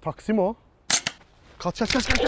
Taksim o. Kaç kaç kaç kaç.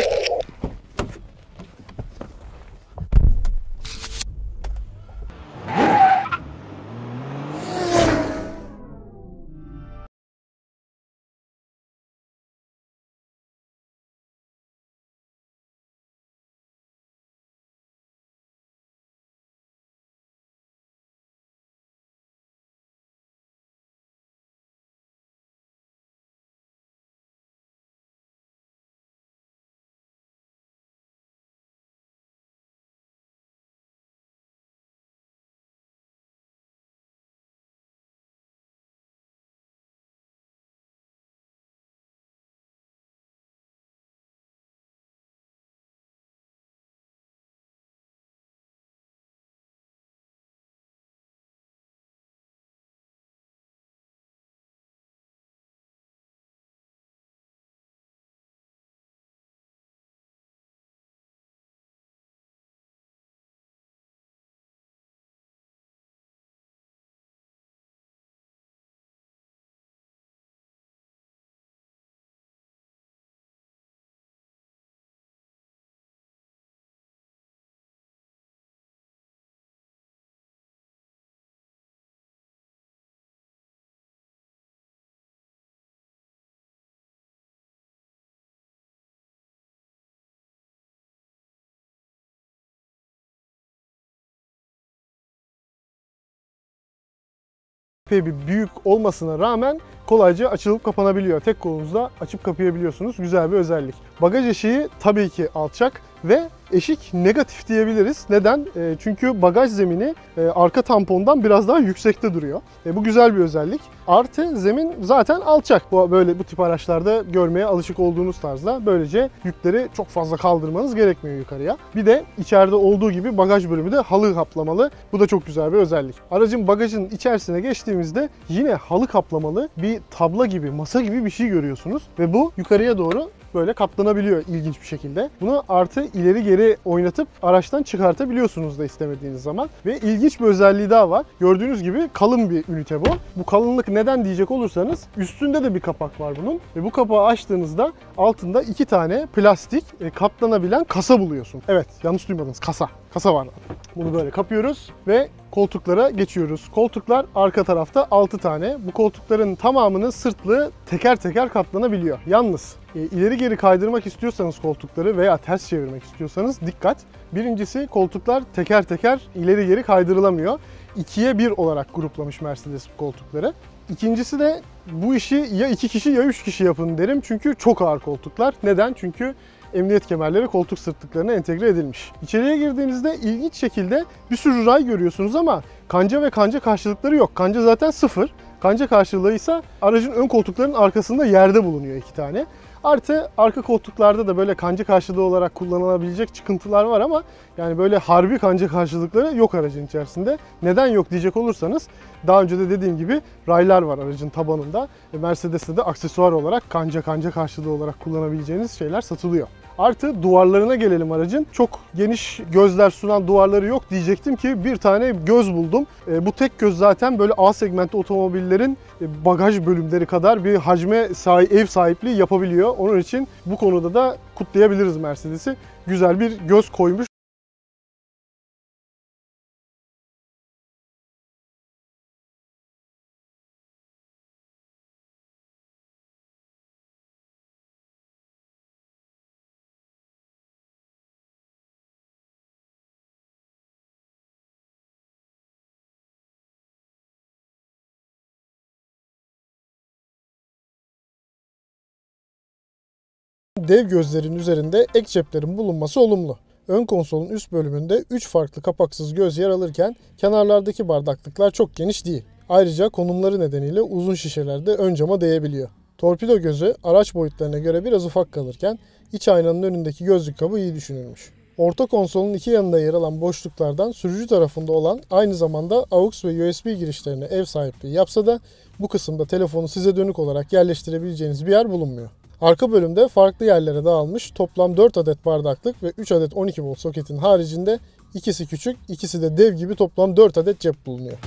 Epey bir büyük olmasına rağmen kolayca açılıp kapanabiliyor. Tek kolunuzla açıp kapayabiliyorsunuz. Güzel bir özellik. Bagaj eşiği tabii ki alçak ve eşik negatif diyebiliriz. Neden? Çünkü bagaj zemini arka tampondan biraz daha yüksekte duruyor. Bu güzel bir özellik. Artı zemin zaten alçak. Bu tip araçlarda görmeye alışık olduğunuz tarzda. Böylece yükleri çok fazla kaldırmanız gerekmiyor yukarıya. Bir de içeride olduğu gibi bagaj bölümü de halı kaplamalı. Bu da çok güzel bir özellik. Aracın bagajının içerisine geçtiğimizde yine halı kaplamalı bir tabla gibi, masa gibi bir şey görüyorsunuz. Ve bu yukarıya doğru böyle katlanabiliyor ilginç bir şekilde. Bunu artı ileri geri oynatıp araçtan çıkartabiliyorsunuz da istemediğiniz zaman. Ve ilginç bir özelliği daha var. Gördüğünüz gibi kalın bir ünite bu. Bu kalınlık neden diyecek olursanız üstünde de bir kapak var bunun. Ve bu kapağı açtığınızda altında 2 tane plastik katlanabilen kasa buluyorsun. Evet, yanlış duymadınız, kasa. Kasa var. Bunu böyle kapıyoruz ve koltuklara geçiyoruz. Koltuklar arka tarafta 6 tane. Bu koltukların tamamının sırtlığı teker teker katlanabiliyor. Yalnız ileri geri kaydırmak istiyorsanız koltukları veya ters çevirmek istiyorsanız dikkat. Birincisi koltuklar teker teker ileri geri kaydırılamıyor. 2'ye 1 olarak gruplamış Mercedes bu koltukları. İkincisi de bu işi ya 2 kişi ya 3 kişi yapın derim. Çünkü çok ağır koltuklar. Neden? Çünkü emniyet kemerleri koltuk sırtlıklarına entegre edilmiş. İçeriye girdiğinizde ilginç şekilde bir sürü ray görüyorsunuz ama kanca ve kanca karşılıkları yok. Kanca zaten 0. Kanca karşılığı ise aracın ön koltuklarının arkasında yerde bulunuyor 2 tane. Artı arka koltuklarda da böyle kanca karşılığı olarak kullanılabilecek çıkıntılar var ama yani böyle harbi kanca karşılıkları yok aracın içerisinde. Neden yok diyecek olursanız daha önce de dediğim gibi raylar var aracın tabanında. Mercedes'te de aksesuar olarak kanca karşılığı olarak kullanabileceğiniz şeyler satılıyor. Artı duvarlarına gelelim aracın. Çok geniş gözler sunan duvarları yok diyecektim ki bir tane göz buldum. Bu tek göz zaten böyle A segmenti otomobillerin bagaj bölümleri kadar bir hacme ev sahipliği yapabiliyor. Onun için bu konuda da kutlayabiliriz Mercedes'i. Güzel bir göz koymuş. Dev gözlerin üzerinde ek ceplerin bulunması olumlu. Ön konsolun üst bölümünde 3 farklı kapaksız göz yer alırken kenarlardaki bardaklıklar çok geniş değil. Ayrıca konumları nedeniyle uzun şişelerde ön cama değebiliyor. Torpido gözü araç boyutlarına göre biraz ufak kalırken iç aynanın önündeki gözlük kabı iyi düşünülmüş. Orta konsolun iki yanında yer alan boşluklardan sürücü tarafında olan aynı zamanda AUX ve USB girişlerine ev sahipliği yapsa da bu kısımda telefonu size dönük olarak yerleştirebileceğiniz bir yer bulunmuyor. Arka bölümde farklı yerlere dağılmış toplam 4 adet bardaklık ve 3 adet 12 volt soketin haricinde ikisi küçük, ikisi de dev gibi toplam 4 adet cep bulunuyor.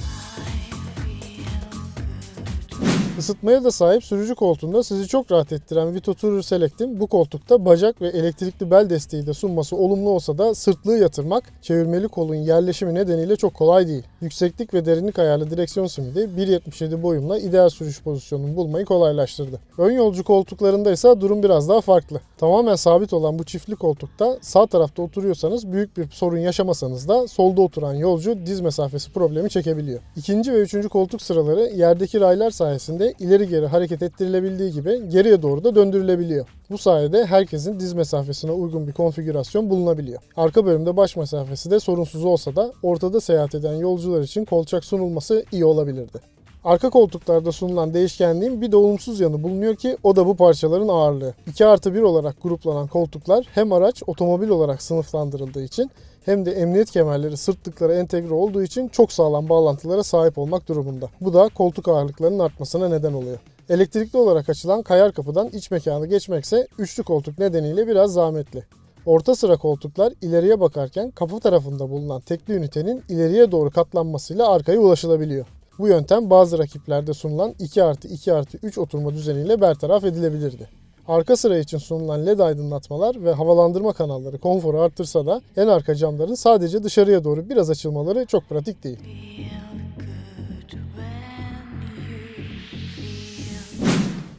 Isıtmaya da sahip sürücü koltuğunda sizi çok rahat ettiren Vito Tourer Select'in bu koltukta bacak ve elektrikli bel desteği de sunması olumlu olsa da sırtlığı yatırmak çevirmeli kolun yerleşimi nedeniyle çok kolay değil. Yükseklik ve derinlik ayarlı direksiyon simidi 1.77 boyumla ideal sürüş pozisyonunu bulmayı kolaylaştırdı. Ön yolcu koltuklarında ise durum biraz daha farklı. Tamamen sabit olan bu çiftli koltukta sağ tarafta oturuyorsanız büyük bir sorun yaşamasanız da solda oturan yolcu diz mesafesi problemi çekebiliyor. İkinci ve üçüncü koltuk sıraları yerdeki raylar sayesinde ileri geri hareket ettirilebildiği gibi geriye doğru da döndürülebiliyor. Bu sayede herkesin diz mesafesine uygun bir konfigürasyon bulunabiliyor. Arka bölümde baş mesafesi de sorunsuz olsa da ortada seyahat eden yolcular için kolçak sunulması iyi olabilirdi. Arka koltuklarda sunulan değişkenliğin bir de olumsuz yanı bulunuyor ki o da bu parçaların ağırlığı. 2+1 olarak gruplanan koltuklar hem araç otomobil olarak sınıflandırıldığı için hem de emniyet kemerleri sırtlıklara entegre olduğu için çok sağlam bağlantılara sahip olmak durumunda. Bu da koltuk ağırlıklarının artmasına neden oluyor. Elektrikli olarak açılan kayar kapıdan iç mekanı geçmekse üçlü koltuk nedeniyle biraz zahmetli. Orta sıra koltuklar ileriye bakarken kapı tarafında bulunan tekli ünitenin ileriye doğru katlanmasıyla arkaya ulaşılabiliyor. Bu yöntem bazı rakiplerde sunulan 2+2+3 oturma düzeniyle bertaraf edilebilirdi. Arka sıra için sunulan LED aydınlatmalar ve havalandırma kanalları konforu artırsa da en arka camların sadece dışarıya doğru biraz açılmaları çok pratik değil.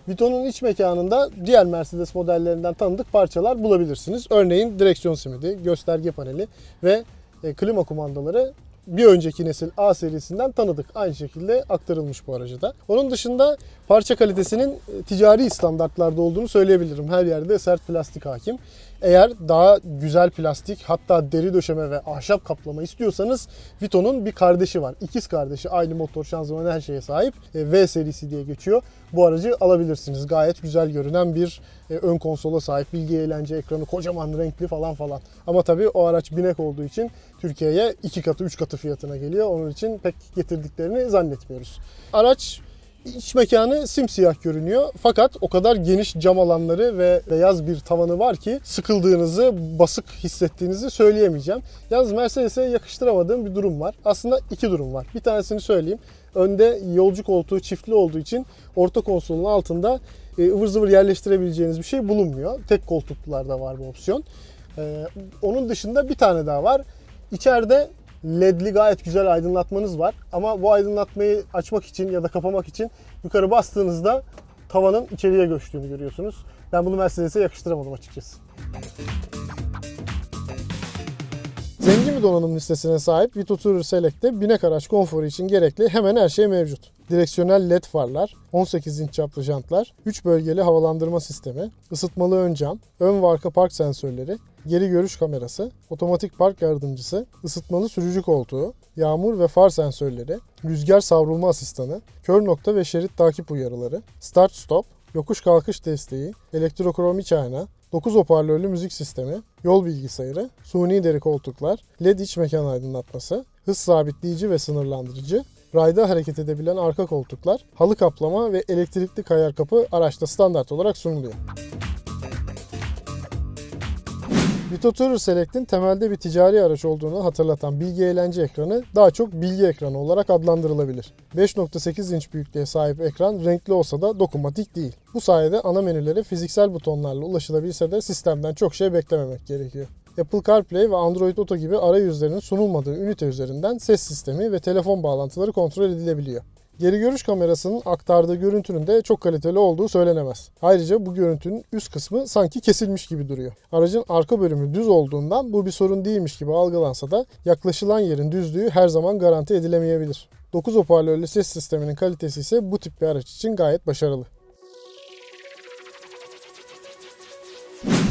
Vito'nun iç mekanında diğer Mercedes modellerinden tanıdık parçalar bulabilirsiniz. Örneğin direksiyon simidi, gösterge paneli ve klima kumandaları bir önceki nesil A serisinden tanıdık. Aynı şekilde aktarılmış bu araca da. Onun dışında parça kalitesinin ticari standartlarda olduğunu söyleyebilirim. Her yerde sert plastik hakim. Eğer daha güzel plastik, hatta deri döşeme ve ahşap kaplama istiyorsanız Vito'nun bir kardeşi var. İkiz kardeşi, aynı motor, şanzıman, her şeye sahip. V serisi diye geçiyor. Bu aracı alabilirsiniz. Gayet güzel görünen bir ön konsola sahip, bilgi eğlence ekranı, kocaman renkli falan. Ama tabii o araç binek olduğu için Türkiye'ye 2 katı 3 katı fiyatına geliyor. Onun için pek getirdiklerini zannetmiyoruz. Araç İç mekanı simsiyah görünüyor fakat o kadar geniş cam alanları ve beyaz bir tavanı var ki sıkıldığınızı, basık hissettiğinizi söyleyemeyeceğim. Yalnız Mercedes'e yakıştıramadığım bir durum var. Aslında iki durum var. Bir tanesini söyleyeyim. Önde yolcu koltuğu çiftli olduğu için orta konsolun altında ıvır zıvır yerleştirebileceğiniz bir şey bulunmuyor. Tek koltuklularda var bu opsiyon. Onun dışında bir tane daha var. İçeride LED'li gayet güzel aydınlatmanız var. Ama bu aydınlatmayı açmak için ya da kapamak için yukarı bastığınızda tavanın içeriye göçtüğünü görüyorsunuz. Ben bunu Mercedes'e yakıştıramadım açıkçası. Zengin bir donanım listesine sahip Vito Tourer Select'te binek araç konforu için gerekli hemen her şey mevcut. Direksiyonel LED farlar, 18 inç çaplı jantlar, 3 bölgeli havalandırma sistemi, ısıtmalı ön cam, ön ve arka park sensörleri, geri görüş kamerası, otomatik park yardımcısı, ısıtmalı sürücü koltuğu, yağmur ve far sensörleri, rüzgar savrulma asistanı, kör nokta ve şerit takip uyarıları, start stop, yokuş kalkış desteği, elektrokrom iç ayna, 9 hoparlörlü müzik sistemi, yol bilgisayarı, suni deri koltuklar, LED iç mekan aydınlatması, hız sabitleyici ve sınırlandırıcı, rayda hareket edebilen arka koltuklar, halı kaplama ve elektrikli kayar kapı araçta standart olarak sunuluyor. Vito Tourer Select'in temelde bir ticari araç olduğunu hatırlatan bilgi eğlence ekranı daha çok bilgi ekranı olarak adlandırılabilir. 5.8 inç büyüklüğe sahip ekran renkli olsa da dokunmatik değil. Bu sayede ana menülere fiziksel butonlarla ulaşılabilse de sistemden çok şey beklememek gerekiyor. Apple CarPlay ve Android Auto gibi arayüzlerinin sunulmadığı ünite üzerinden ses sistemi ve telefon bağlantıları kontrol edilebiliyor. Geri görüş kamerasının aktardığı görüntünün de çok kaliteli olduğu söylenemez. Ayrıca bu görüntünün üst kısmı sanki kesilmiş gibi duruyor. Aracın arka bölümü düz olduğundan bu bir sorun değilmiş gibi algılansa da yaklaşılan yerin düzlüğü her zaman garanti edilemeyebilir. 9 hoparlörlü ses sisteminin kalitesi ise bu tip bir araç için gayet başarılı.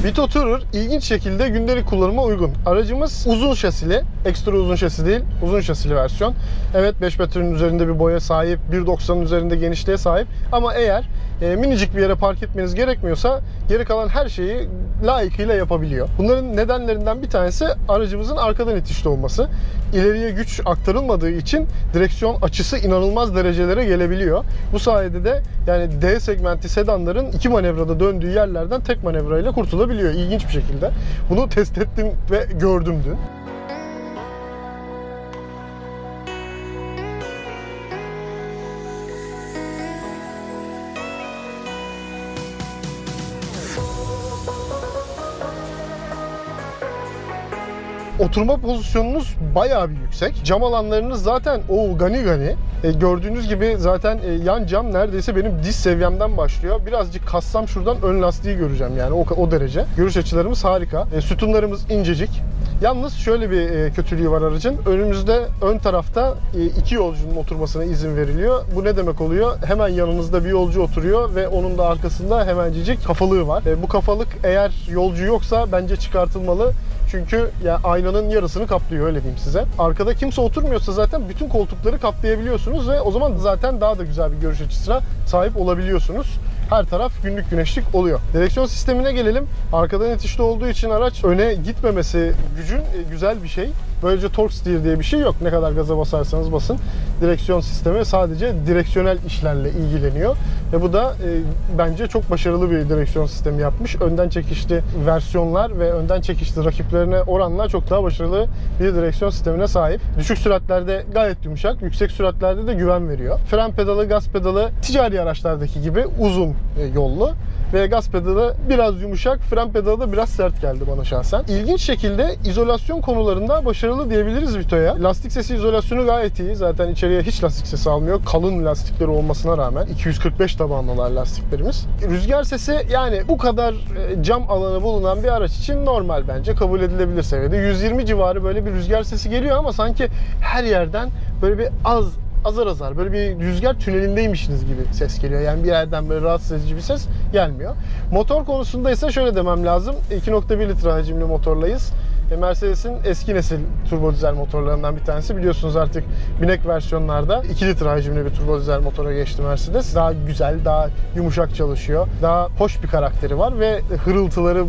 Vito Tourer ilginç şekilde gündelik kullanıma uygun. Aracımız uzun şasili, ekstra uzun şasi değil, uzun şasili versiyon. Evet, 5 metrenin üzerinde bir boya sahip, 1.90'ın üzerinde genişliğe sahip. Ama eğer minicik bir yere park etmeniz gerekmiyorsa geri kalan her şeyi layıkıyla yapabiliyor. Bunların nedenlerinden bir tanesi aracımızın arkadan itişli olması. İleriye güç aktarılmadığı için direksiyon açısı inanılmaz derecelere gelebiliyor. Bu sayede de yani D segmenti sedanların 2 manevrada döndüğü yerlerden tek manevrayla kurtulabiliyor ilginç bir şekilde. Bunu test ettim ve gördüm dün. Oturma pozisyonunuz bayağı bir yüksek. Cam alanlarınız zaten gani gani. Gördüğünüz gibi zaten yan cam neredeyse benim diz seviyemden başlıyor. Birazcık kassam şuradan ön lastiği göreceğim yani o derece. Görüş açılarımız harika. Sütunlarımız incecik. Yalnız şöyle bir kötülüğü var aracın. Önümüzde ön tarafta iki yolcunun oturmasına izin veriliyor. Bu ne demek oluyor? Hemen yanınızda bir yolcu oturuyor ve onun da arkasında hemencecik kafalığı var. Bu kafalık eğer yolcu yoksa bence çıkartılmalı. Çünkü yani aynanın yarısını kaplıyor, öyle diyeyim size. Arkada kimse oturmuyorsa zaten bütün koltukları kaplayabiliyorsunuz ve o zaman zaten daha da güzel bir görüş açısına sahip olabiliyorsunuz. Her taraf günlük güneşlik oluyor. Direksiyon sistemine gelelim. Arkadan itişli olduğu için araç öne gitmemesi gücün güzel bir şey. Böylece torque steer diye bir şey yok. Ne kadar gaza basarsanız basın. Direksiyon sistemi sadece direksiyonel işlerle ilgileniyor. Ve bu da bence çok başarılı bir direksiyon sistemi yapmış. Önden çekişli versiyonlar ve önden çekişli rakiplerine oranla çok daha başarılı bir direksiyon sistemine sahip. Düşük süratlerde gayet yumuşak, yüksek süratlerde de güven veriyor. Fren pedalı, gaz pedalı ticari araçlardaki gibi uzun yollu. Ve gaz pedalı biraz yumuşak, fren pedalı da biraz sert geldi bana şahsen. İlginç şekilde izolasyon konularında başarılı diyebiliriz Vito'ya. Lastik sesi izolasyonu gayet iyi. Zaten içeriye hiç lastik sesi almıyor. Kalın lastikleri olmasına rağmen. 245 tabanlılar lastiklerimiz. Rüzgar sesi yani bu kadar cam alanı bulunan bir araç için normal bence. Kabul edilebilir seviyede. 120 civarı böyle bir rüzgar sesi geliyor ama sanki her yerden böyle bir azar azar böyle bir rüzgar tünelindeymişsiniz gibi ses geliyor. Yani bir yerden böyle rahatsız edici bir ses gelmiyor. Motor konusunda ise şöyle demem lazım. 2.1 litre hacimli motorlayız. Mercedes'in eski nesil turbo dizel motorlarından bir tanesi. Biliyorsunuz artık binek versiyonlarda 2 litre hacimli bir turbo dizel motora geçti Mercedes. Daha güzel, daha yumuşak çalışıyor. Daha hoş bir karakteri var ve hırıltıları,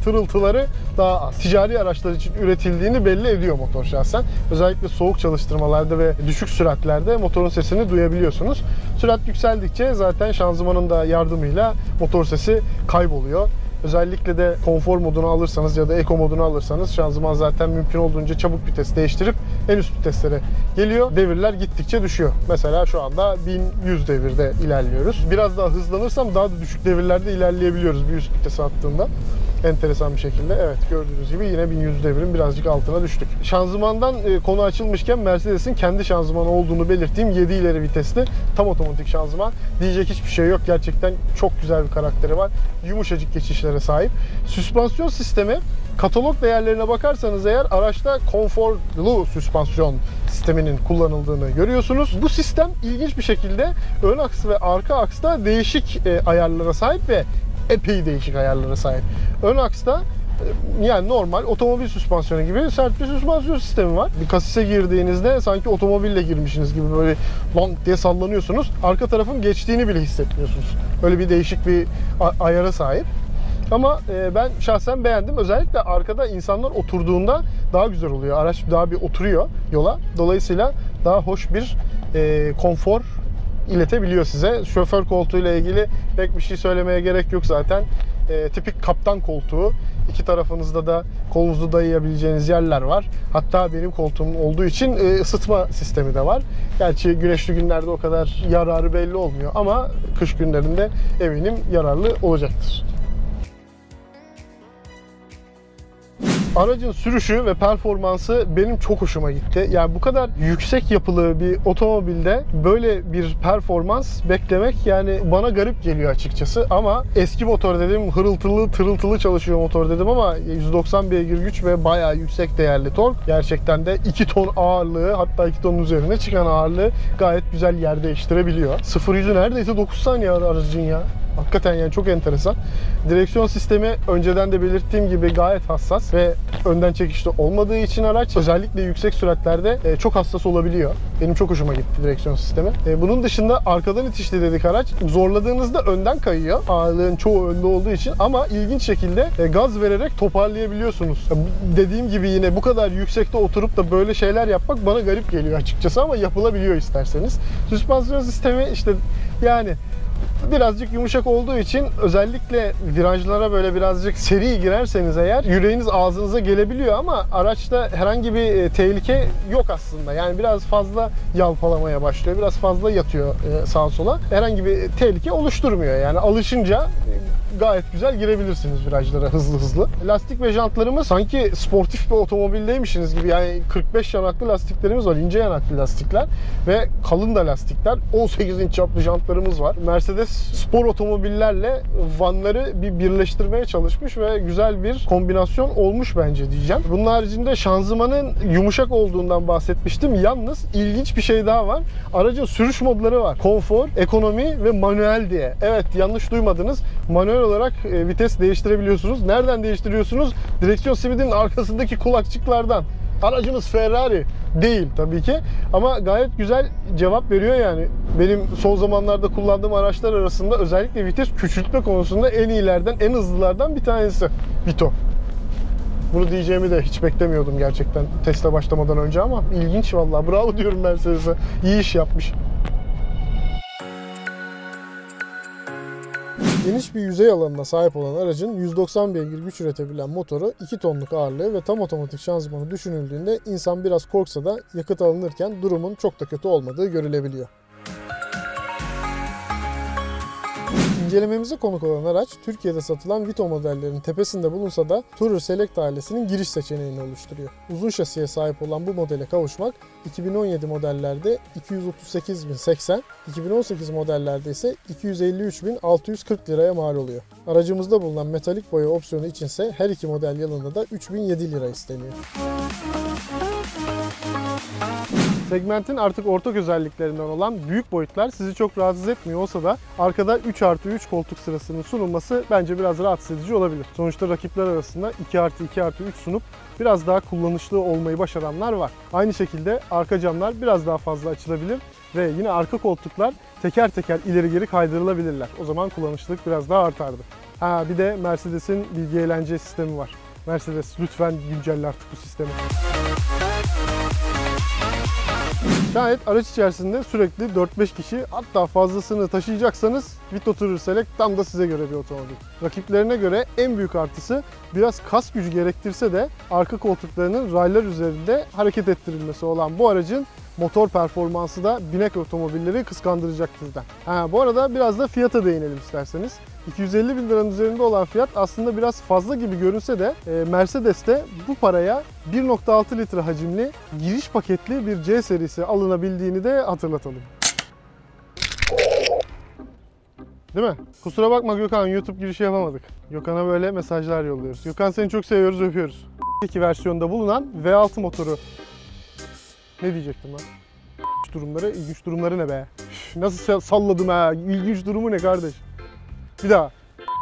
tırıltıları daha az. Ticari araçlar için üretildiğini belli ediyor motor şahsen. Özellikle soğuk çalıştırmalarda ve düşük süratlerde motorun sesini duyabiliyorsunuz. Sürat yükseldikçe zaten şanzımanın da yardımıyla motor sesi kayboluyor. Özellikle de konfor modunu alırsanız ya da eko modunu alırsanız şanzıman zaten mümkün olduğunca çabuk vites değiştirip en üst viteslere geliyor. Devirler gittikçe düşüyor. Mesela şu anda 1100 devirde ilerliyoruz. Biraz daha hızlanırsam daha da düşük devirlerde ilerleyebiliyoruz bir üst vitese attığında. Enteresan bir şekilde. Evet, gördüğünüz gibi yine 1100 devirin birazcık altına düştük. Şanzımandan konu açılmışken Mercedes'in kendi şanzımanı olduğunu belirttiğim 7 ileri vitesli tam otomatik şanzıman. Diyecek hiçbir şey yok. Gerçekten çok güzel bir karakteri var. Yumuşacık geçişlere sahip. Süspansiyon sistemi, katalog değerlerine bakarsanız eğer araçta konforlu süspansiyon sisteminin kullanıldığını görüyorsunuz. Bu sistem ilginç bir şekilde ön aks ve arka aksta değişik ayarlara sahip ve epey değişik ayarlara sahip. Ön aksta yani normal otomobil süspansiyonu gibi sert bir süspansiyon sistemi var. Bir kasise girdiğinizde sanki otomobille girmişsiniz gibi böyle long diye sallanıyorsunuz. Arka tarafın geçtiğini bile hissetmiyorsunuz. Öyle bir değişik bir ayara sahip. Ama ben şahsen beğendim. Özellikle arkada insanlar oturduğunda daha güzel oluyor. Araç daha bir oturuyor yola. Dolayısıyla daha hoş bir konfor iletebiliyor size. Şoför koltuğuyla ilgili pek bir şey söylemeye gerek yok zaten. Tipik kaptan koltuğu. İki tarafınızda da kolunuzu dayayabileceğiniz yerler var. Hatta benim koltuğum olduğu için ısıtma sistemi de var. Gerçi güneşli günlerde o kadar yararı belli olmuyor ama kış günlerinde eminim yararlı olacaktır. Aracın sürüşü ve performansı benim çok hoşuma gitti. Yani bu kadar yüksek yapılı bir otomobilde böyle bir performans beklemek yani bana garip geliyor açıkçası. Ama eski motor dedim, hırıltılı, tırıltılı çalışıyor motor dedim ama 190 beygir güç ve bayağı yüksek değerli tork. Gerçekten de 2 ton ağırlığı, hatta 2 tonun üzerine çıkan ağırlığı gayet güzel yer değiştirebiliyor. 0-100'ü neredeyse 9 saniye aracın ya. Hakikaten yani çok enteresan. Direksiyon sistemi önceden de belirttiğim gibi gayet hassas ve önden çekişli olmadığı için araç özellikle yüksek süratlerde çok hassas olabiliyor. Benim çok hoşuma gitti direksiyon sistemi. Bunun dışında arkadan itişli dedik araç. Zorladığınızda önden kayıyor. Ağırlığın çoğu önde olduğu için ama ilginç şekilde gaz vererek toparlayabiliyorsunuz. Dediğim gibi yine bu kadar yüksekte oturup da böyle şeyler yapmak bana garip geliyor açıkçası ama yapılabiliyor isterseniz. Süspansiyon sistemi işte yani birazcık yumuşak olduğu için özellikle virajlara böyle birazcık seri girerseniz eğer yüreğiniz ağzınıza gelebiliyor ama araçta herhangi bir tehlike yok aslında. Yani biraz fazla yalpalamaya başlıyor. Biraz fazla yatıyor sağa sola. Herhangi bir tehlike oluşturmuyor. Yani alışınca gayet güzel girebilirsiniz virajlara hızlı. Lastik ve jantlarımız sanki sportif bir otomobildeymişsiniz gibi. Yani 45 yanaklı lastiklerimiz var. İnce yanaklı lastikler ve kalın da lastikler. 18 inç çaplı jantlarımız var. Mercedes spor otomobillerle vanları bir birleştirmeye çalışmış ve güzel bir kombinasyon olmuş bence diyeceğim. Bunun haricinde şanzımanın yumuşak olduğundan bahsetmiştim. Yalnız ilginç bir şey daha var. Aracın sürüş modları var. Konfor, ekonomi ve manuel diye. Evet, yanlış duymadınız. Manuel olarak vites değiştirebiliyorsunuz. Nereden değiştiriyorsunuz? Direksiyon simidinin arkasındaki kulakçıklardan. Aracımız Ferrari değil tabii ki ama gayet güzel cevap veriyor yani. Benim son zamanlarda kullandığım araçlar arasında özellikle vites küçültme konusunda en iyilerden, en hızlılardan bir tanesi Vito. Bunu diyeceğimi de hiç beklemiyordum gerçekten Tesla başlamadan önce ama ilginç vallahi. Bravo diyorum Mercedes'e. İyi iş yapmış. Geniş bir yüzey alanına sahip olan aracın 190 beygir güç üretebilen motoru, 2 tonluk ağırlığı ve tam otomatik şanzımanı düşünüldüğünde insan biraz korksa da yakıt alınırken durumun çok da kötü olmadığı görülebiliyor. İncelememize konuk olan araç, Türkiye'de satılan Vito modellerinin tepesinde bulunsa da Tourer Select ailesinin giriş seçeneğini oluşturuyor. Uzun şasiye sahip olan bu modele kavuşmak 2017 modellerde 238.080, 2018 modellerde ise 253.640 liraya mal oluyor. Aracımızda bulunan metalik boya opsiyonu içinse her iki model yılında da 3.007 lira isteniyor. Segmentin artık ortak özelliklerinden olan büyük boyutlar sizi çok rahatsız etmiyor olsa da arkada 3+3 koltuk sırasının sunulması bence biraz rahatsız edici olabilir. Sonuçta rakipler arasında 2+2+3 sunup biraz daha kullanışlı olmayı başaranlar var. Aynı şekilde arka camlar biraz daha fazla açılabilir ve yine arka koltuklar teker teker ileri geri kaydırılabilirler. O zaman kullanışlılık biraz daha artardı. Bir de Mercedes'in bilgi eğlence sistemi var. Mercedes lütfen güncelle artık bu sistemi. Şayet araç içerisinde sürekli 4-5 kişi hatta fazlasını taşıyacaksanız Vito Tourer Select tam da size göre bir otomobil. Rakiplerine göre en büyük artısı biraz kas gücü gerektirse de arka koltuklarının raylar üzerinde hareket ettirilmesi olan bu aracın motor performansı da binek otomobilleri kıskandıracak türden. Bu arada biraz da fiyata değinelim isterseniz. 250 bin liranın üzerinde olan fiyat aslında biraz fazla gibi görünse de Mercedes'te bu paraya 1.6 litre hacimli giriş paketli bir C serisi alınabildiğini de hatırlatalım. Değil mi? Kusura bakma Gökhan, YouTube girişi yapamadık. Gökhan'a böyle mesajlar yolluyoruz. Gökhan, seni çok seviyoruz, öpüyoruz. İki versiyonda bulunan V6 motoru. Ne diyecektim lan? Durumları, ilginç durumları ne be? Nasıl salladım ha? İlginç durumu ne kardeş? Bir daha.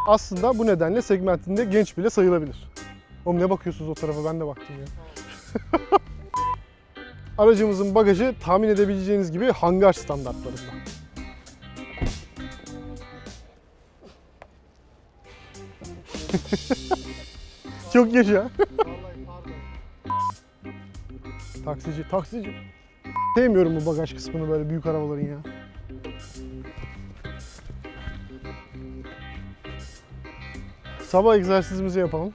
Aslında bu nedenle segmentinde genç bile sayılabilir. Oğlum ne bakıyorsunuz o tarafa? Ben de baktım ya. Aracımızın bagajı tahmin edebileceğiniz gibi hangar standartlarında. Çok yaşa. Taksici. Sevmiyorum bu bagaj kısmını böyle büyük arabaların ya. Sabah egzersizimizi yapalım.